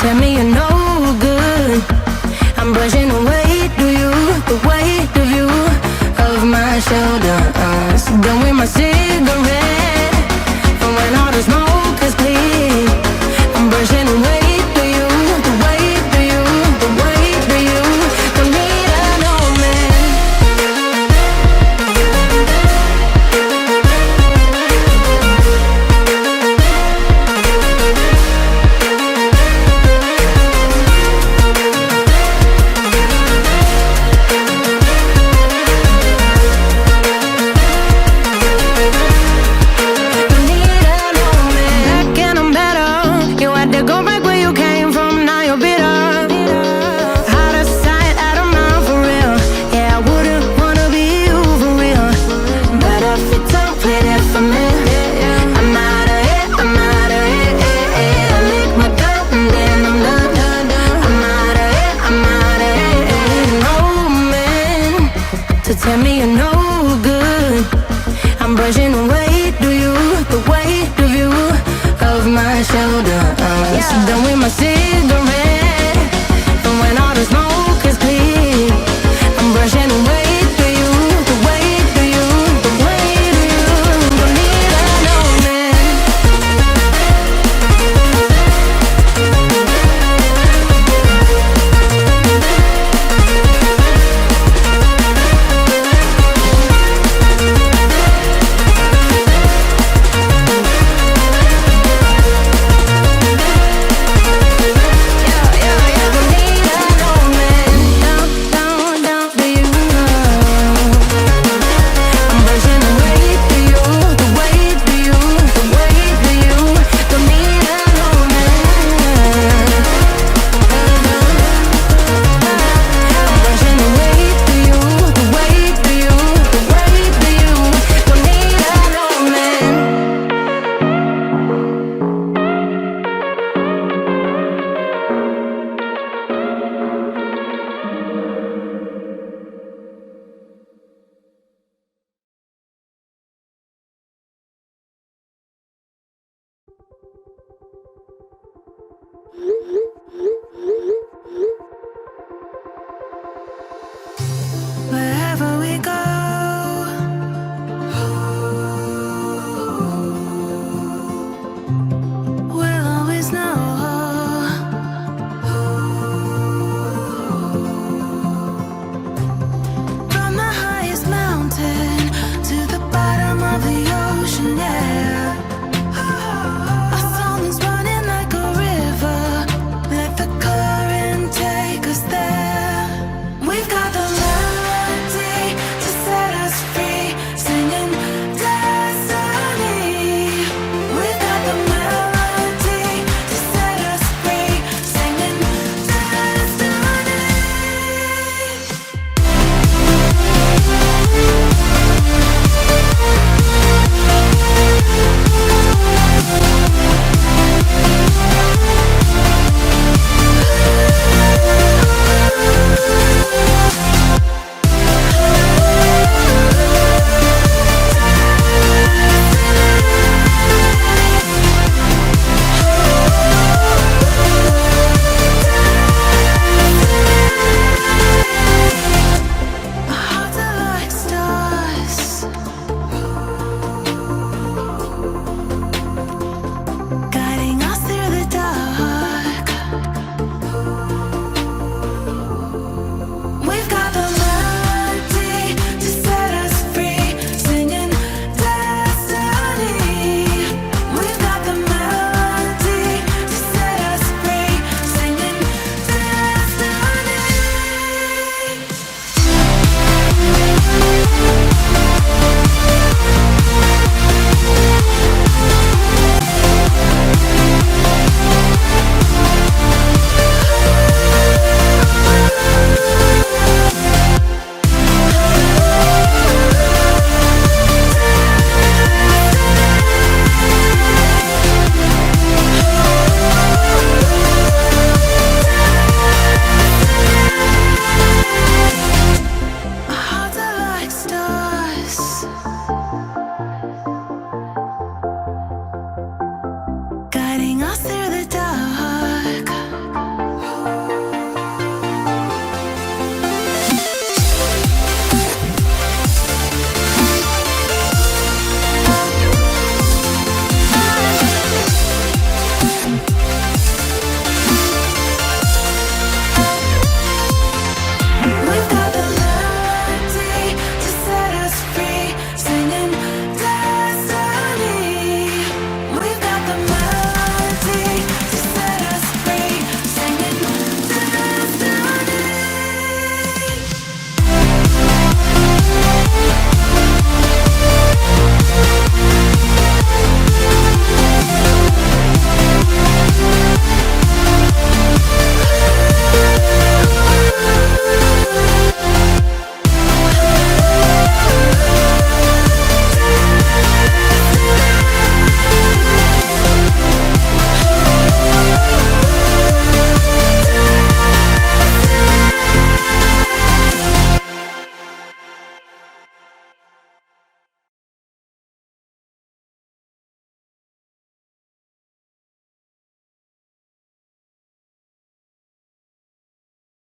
tell me you're no good. I'm brushing away, do you? The weight of you, of my shoulders. Done with my cigarette, and when all the smoke is clear, I'm brushing away, do you? The weight of you, the weight of you. Don't need an old man. Tell me you're no good. I'm brushing away, do you? The weight of you, of my shoulders. Done with my cigarette, and when all the smoke is clear, I'm brushing away, do you? The weight of you, the weight of you. Don't need an old man.